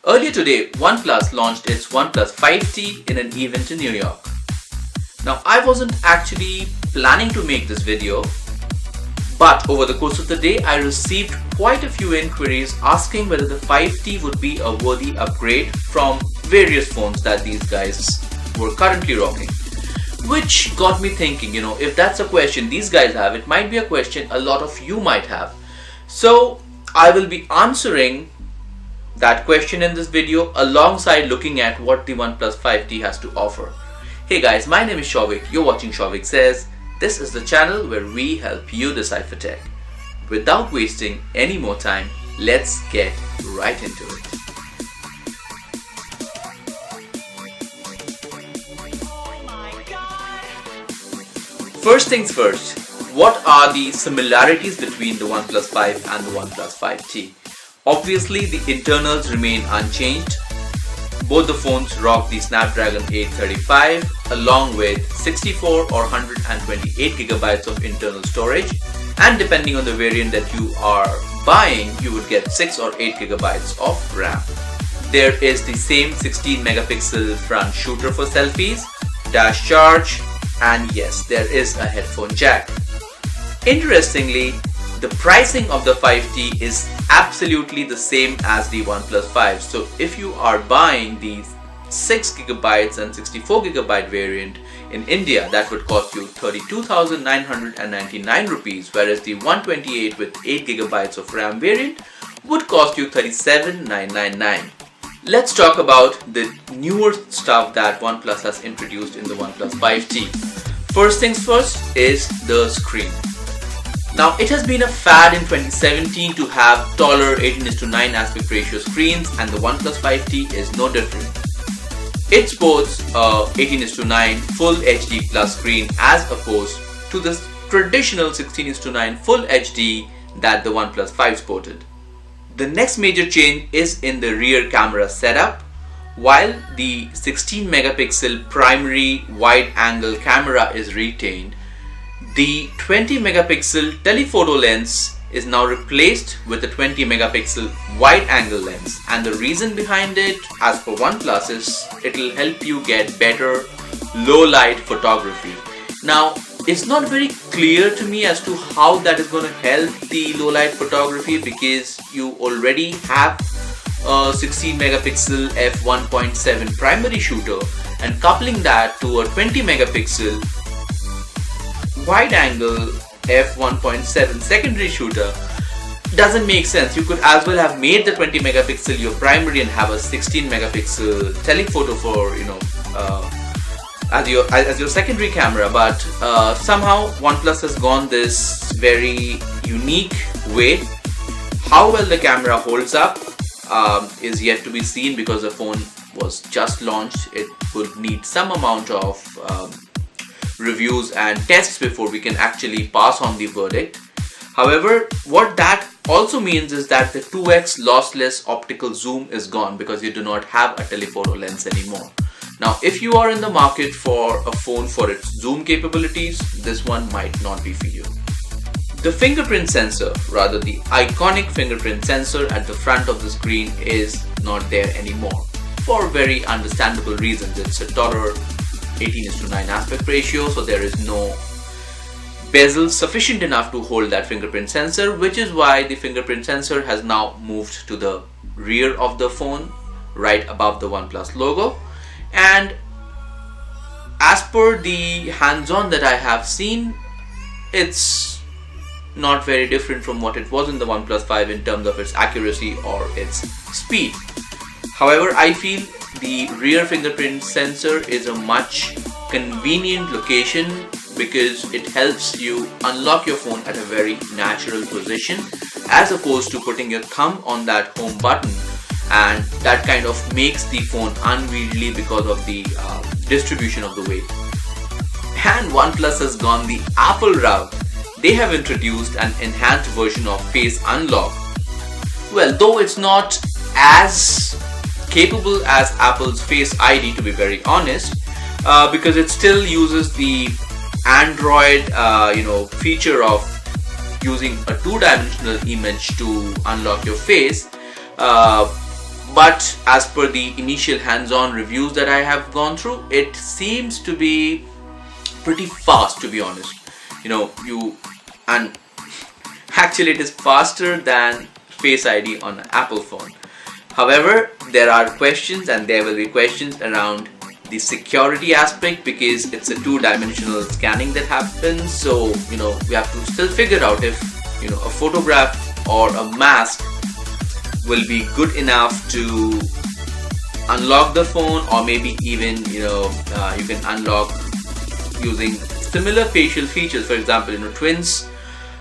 Earlier today, OnePlus launched its OnePlus 5T in an event in New York. Now, I wasn't actually planning to make this video, but over the course of the day, I received quite a few inquiries asking whether the 5T would be a worthy upgrade from various phones that these guys were currently rocking. Which got me thinking, if that's a question these guys have, it might be a question a lot of you might have. So, I will be answering that question in this video alongside looking at what the OnePlus 5T has to offer. Hey guys, my name is Souvik, you're watching Souvik Says. This is the channel where we help you decipher tech. Without wasting any more time, let's get right into it. First things first, what are the similarities between the OnePlus 5 and the OnePlus 5T? Obviously, the internals remain unchanged. Both the phones rock the Snapdragon 835 along with 64 or 128 gigabytes of internal storage, and depending on the variant that you are buying, you would get 6 or 8 gigabytes of RAM. There is the same 16 megapixel front shooter for selfies, dash charge, and yes, there is a headphone jack. Interestingly, the pricing of the 5T is absolutely the same as the OnePlus 5. So if you are buying the 6 gigabytes and 64 gigabyte variant in India, that would cost you 32,999 rupees, whereas the 128 with 8 gigabytes of RAM variant would cost you 37,999. Let's talk about the newer stuff that OnePlus has introduced in the OnePlus 5T. First things first is the screen. Now, it has been a fad in 2017 to have taller 18:9 aspect ratio screens, and the OnePlus 5T is no different. It sports a 18:9 Full HD Plus screen as opposed to the traditional 16:9 Full HD that the OnePlus 5 sported. The next major change is in the rear camera setup. While the 16 megapixel primary wide angle camera is retained, the 20 megapixel telephoto lens is now replaced with a 20 megapixel wide angle lens, and the reason behind it, as per OnePlus, is it will help you get better low light photography. Now, it's not very clear to me as to how that is going to help the low light photography, because you already have a 16 megapixel f1.7 primary shooter, and coupling that to a 20 megapixel wide angle f1.7 secondary shooter doesn't make sense. You could as well have made the 20 megapixel your primary and have a 16 megapixel telephoto for as your secondary camera, but somehow OnePlus has gone this very unique way. How well the camera holds up is yet to be seen, because the phone was just launched. It would need some amount of reviews and tests before we can actually pass on the verdict. However, what that also means is that the 2x lossless optical zoom is gone, because you do not have a telephoto lens anymore. Now, if you are in the market for a phone for its zoom capabilities, this one might not be for you. The fingerprint sensor, rather the iconic fingerprint sensor at the front of the screen, is not there anymore for very understandable reasons. It's a taller 18:9 aspect ratio, so there is no bezel sufficient enough to hold that fingerprint sensor, which is why the fingerprint sensor has now moved to the rear of the phone, right above the OnePlus logo. And as per the hands-on that I have seen, it's not very different from what it was in the OnePlus 5 in terms of its accuracy or its speed. However, I feel the rear fingerprint sensor is a much convenient location, because it helps you unlock your phone at a very natural position, as opposed to putting your thumb on that home button, and that kind of makes the phone unwieldy because of the distribution of the weight. And OnePlus has gone the Apple route. They have introduced an enhanced version of Face Unlock. Well, though it's not as capable as Apple's Face ID, to be very honest, because it still uses the Android feature of using a two-dimensional image to unlock your face. but as per the initial hands-on reviews that I have gone through, it seems to be pretty fast, to be honest. And actually it is faster than Face ID on an Apple phone. However, there are questions, and there will be questions around the security aspect, because it's a two-dimensional scanning that happens. So we have to still figure out if a photograph or a mask will be good enough to unlock the phone, or maybe even you can unlock using similar facial features, for example twins.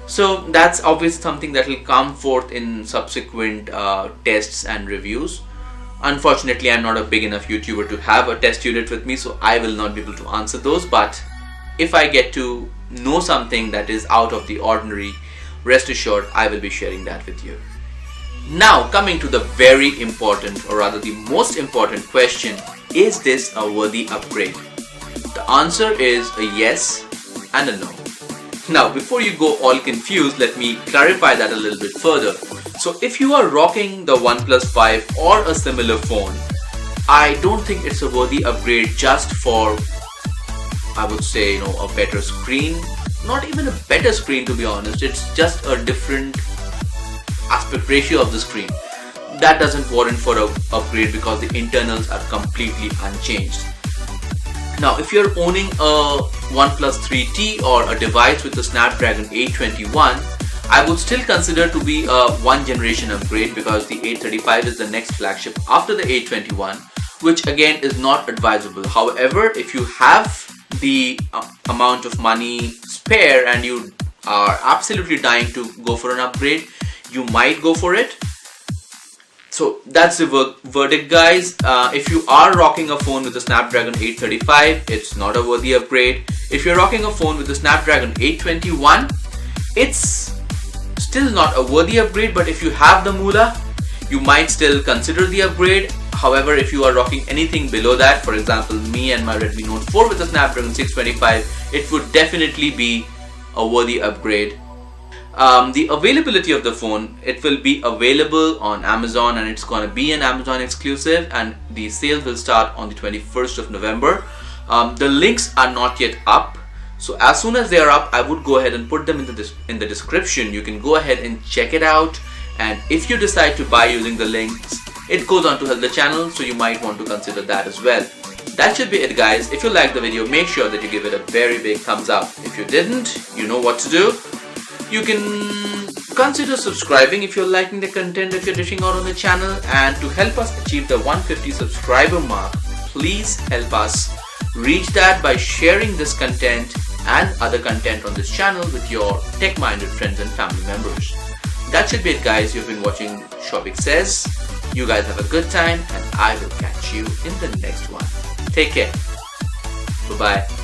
So that's obviously something that will come forth in subsequent tests and reviews. Unfortunately, I'm not a big enough YouTuber to have a test unit with me, so I will not be able to answer those. But if I get to know something that is out of the ordinary, rest assured I will be sharing that with you. Now, coming to the very important, or rather the most important question, is this a worthy upgrade? The answer is a yes and a no. Now, before you go all confused, let me clarify that a little bit further. So if you are rocking the OnePlus 5 or a similar phone, I don't think it's a worthy upgrade just for, I would say, a better screen. Not even a better screen, to be honest. It's just a different aspect ratio of the screen. That doesn't warrant for an upgrade because the internals are completely unchanged. Now, if you're owning a OnePlus 3T or a device with the Snapdragon 821, I would still consider to be a one generation upgrade, because the 835 is the next flagship after the 821, which again is not advisable. However, if you have the amount of money spare and you are absolutely dying to go for an upgrade, you might go for it. So that's the verdict, guys. If you are rocking a phone with the Snapdragon 835, it's not a worthy upgrade. If you're rocking a phone with the Snapdragon 821, it's still not a worthy upgrade, but if you have the moolah, you might still consider the upgrade. However, if you are rocking anything below that, for example me and my Redmi Note 4 with the Snapdragon 625, it would definitely be a worthy upgrade. The availability of the phone, it will be available on Amazon, and it's going to be an Amazon exclusive, and the sale will start on the 21st of November. The links are not yet up, so as soon as they are up, I would go ahead and put them in the description. You can go ahead and check it out, and if you decide to buy using the links, it goes on to help the channel, so you might want to consider that as well. That should be it, guys. If you liked the video, make sure that you give it a very big thumbs up. If you didn't, you know what to do. You can consider subscribing if you're liking the content that we're dishing out on the channel, and to help us achieve the 150 subscriber mark, please help us reach that by sharing this content and other content on this channel with your tech-minded friends and family members. That should be it, guys. You've been watching Souvik Says. You guys have a good time, and I will catch you in the next one. Take care. Bye-bye.